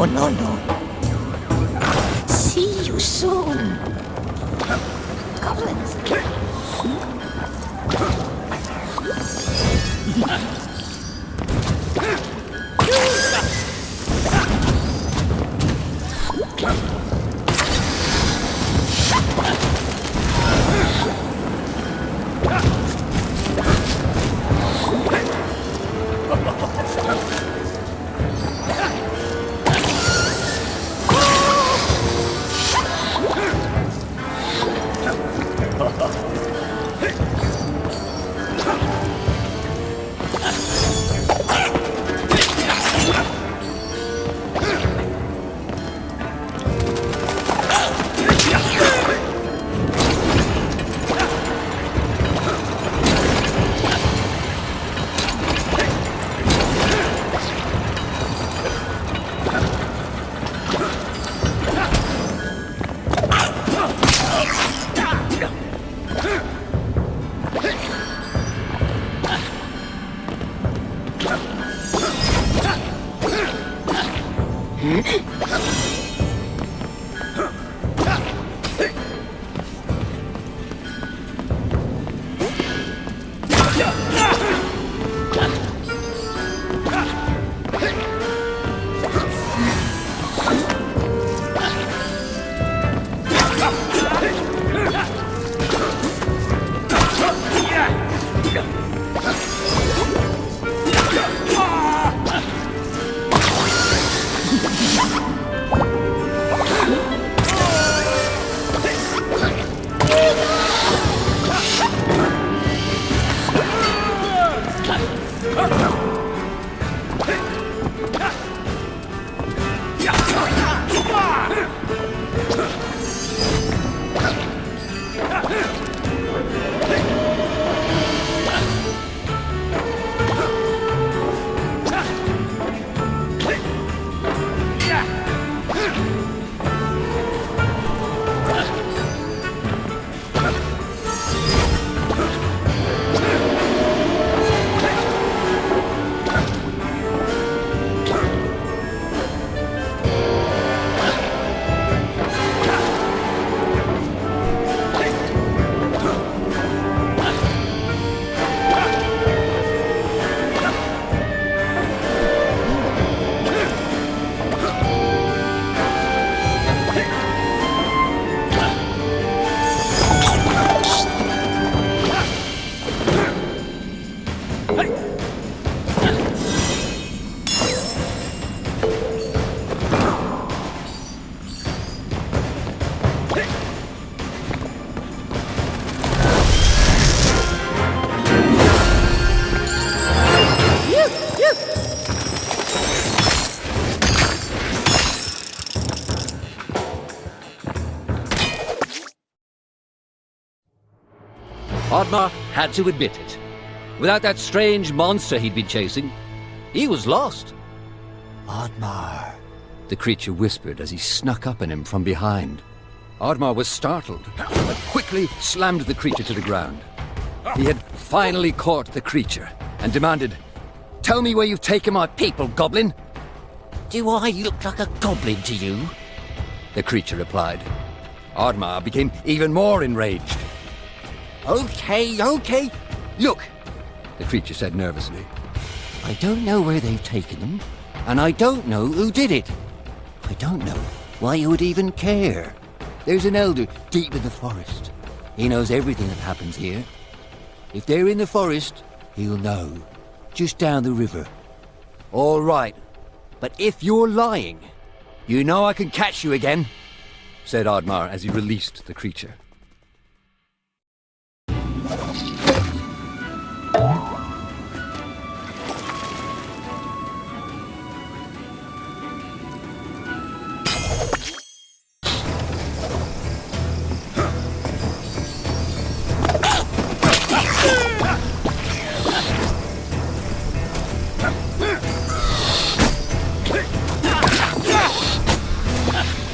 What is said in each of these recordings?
Oh, no, no. See you soon. Goblins. Oddmar had to admit it. Without that strange monster he'd been chasing, he was lost. Oddmar, the creature whispered as he snuck up on him from behind. Oddmar was startled, but quickly slammed the creature to the ground. He had finally caught the creature and demanded, "Tell me where you've taken my people, goblin." Do I look like a goblin to you? The creature replied. Oddmar became even more enraged. Okay. "Look," the creature said nervously. I don't know where they've taken them, and I don't know who did it. I don't know why you would even care. There's an elder deep in the forest. He knows everything that happens here. If they're in the forest, he'll know. Just down the river. "All right, but if you're lying, you know I can catch you again," said Oddmar as he released the creature.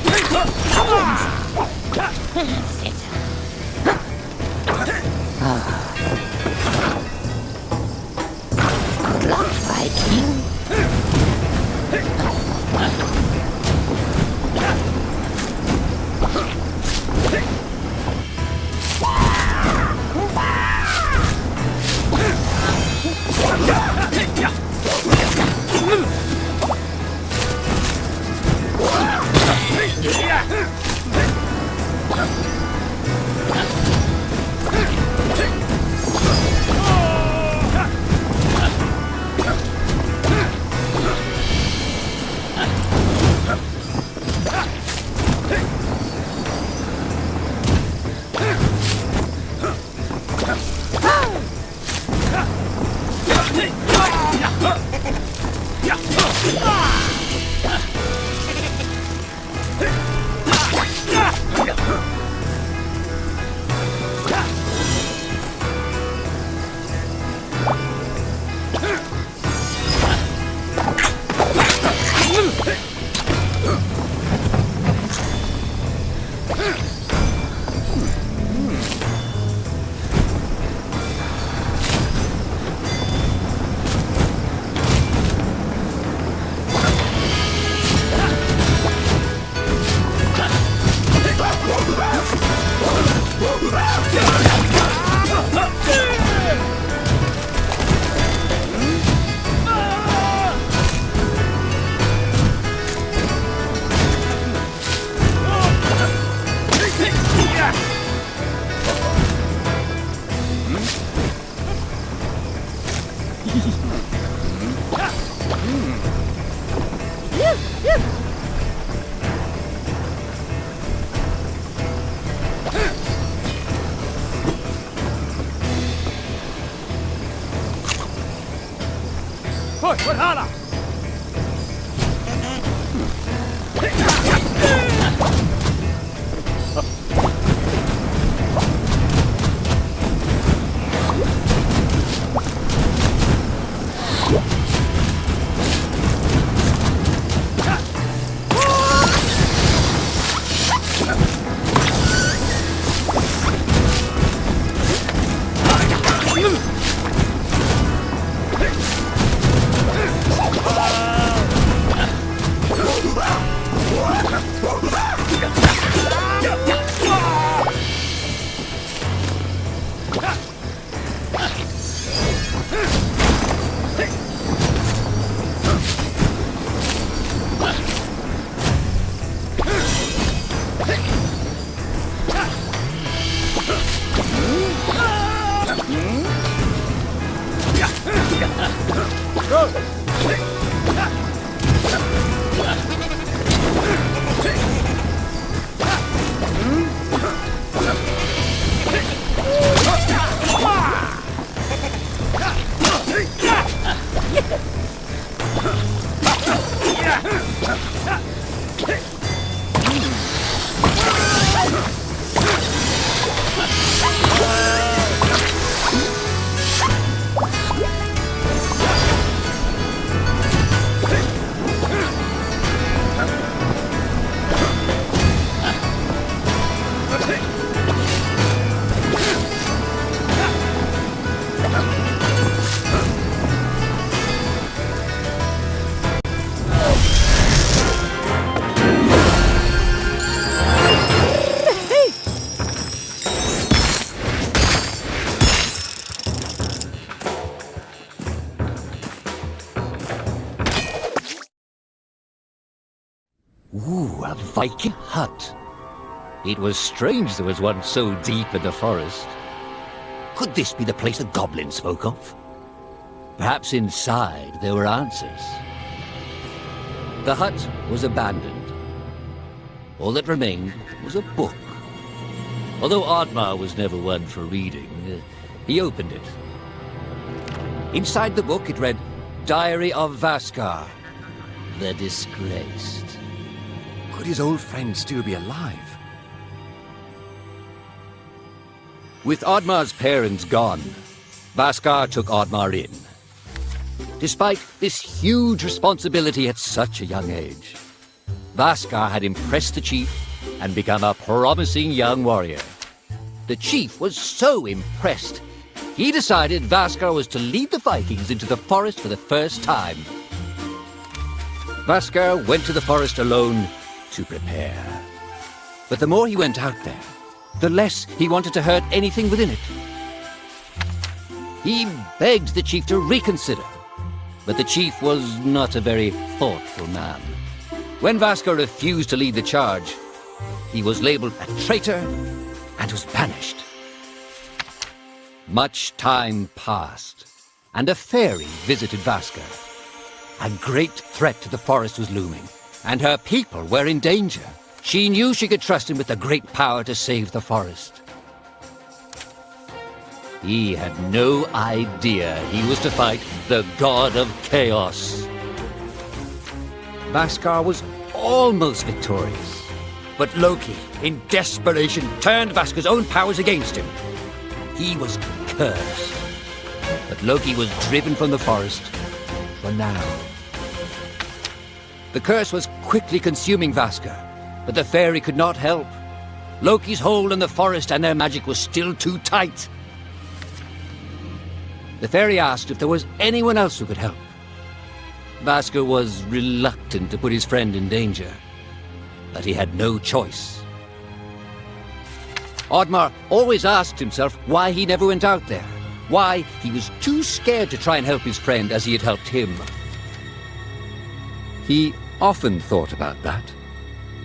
Good luck, Viking. Push, Valhalla! Ooh, a Viking hut. It was strange there was one so deep in the forest. Could this be the place the goblin spoke of? Perhaps inside there were answers. The hut was abandoned. All that remained was a book. Although Oddmar was never one for reading, he opened it. Inside the book it read, Diary of Vaskar, the Disgraced. Could his old friend still be alive? With Oddmar's parents gone, Vaskar took Oddmar in. Despite this huge responsibility at such a young age, Vaskar had impressed the chief and become a promising young warrior. The chief was so impressed, he decided Vaskar was to lead the Vikings into the forest for the first time. Vaskar went to the forest alone to prepare. But the more he went out there, the less he wanted to hurt anything within it. He begged the chief to reconsider, but the chief was not a very thoughtful man. When Vaskar refused to lead the charge, he was labeled a traitor and was banished. Much time passed, and a fairy visited Vaskar. A great threat to the forest was looming, and her people were in danger. She knew she could trust him with the great power to save the forest. He had no idea he was to fight the god of chaos. Vaskar was almost victorious, but Loki, in desperation, turned Vaskar's own powers against him. He was cursed, but Loki was driven from the forest for now. The curse was quickly consuming Vaskar, but the fairy could not help. Loki's hold on the forest and their magic was still too tight. The fairy asked if there was anyone else who could help. Vaskar was reluctant to put his friend in danger, but he had no choice. Oddmar always asked himself why he never went out there, why he was too scared to try and help his friend as he had helped him. He often thought about that.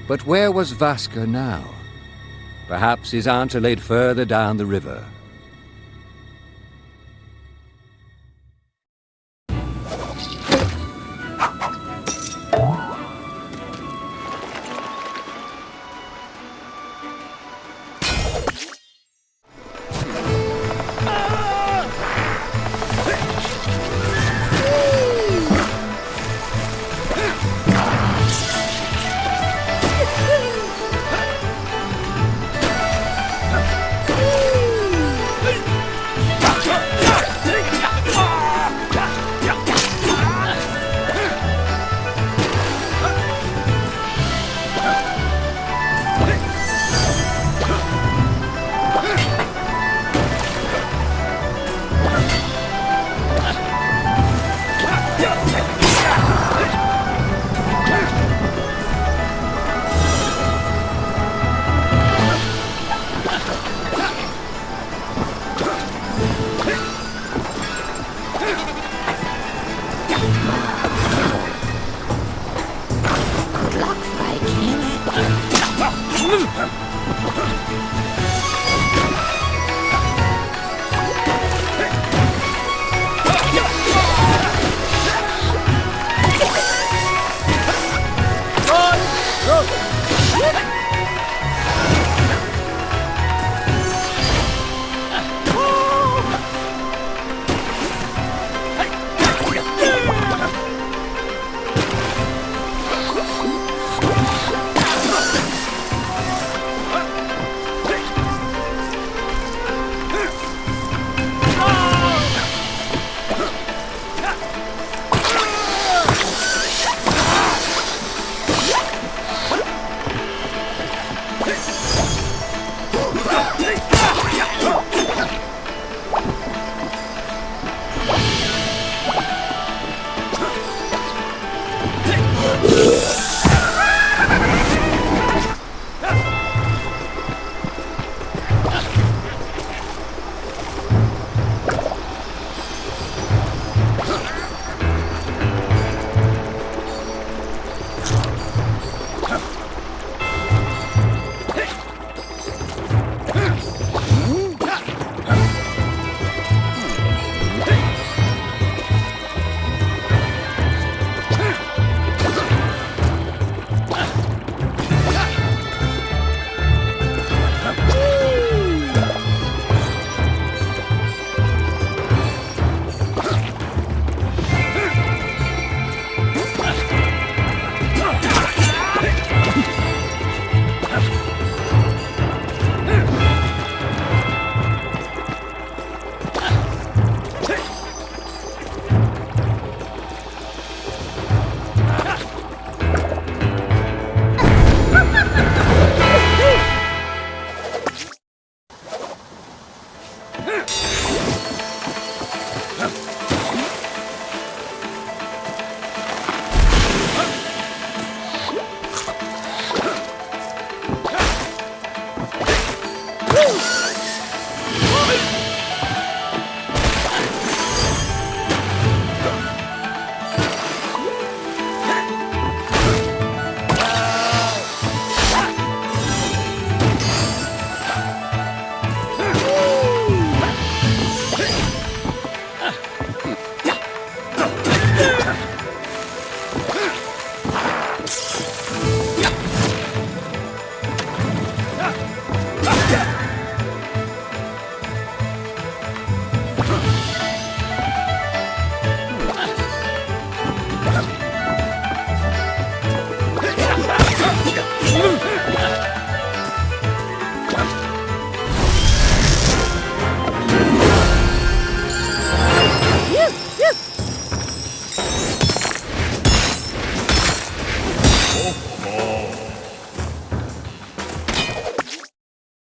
But where was Vaskar now? Perhaps his aunt lay further down the river.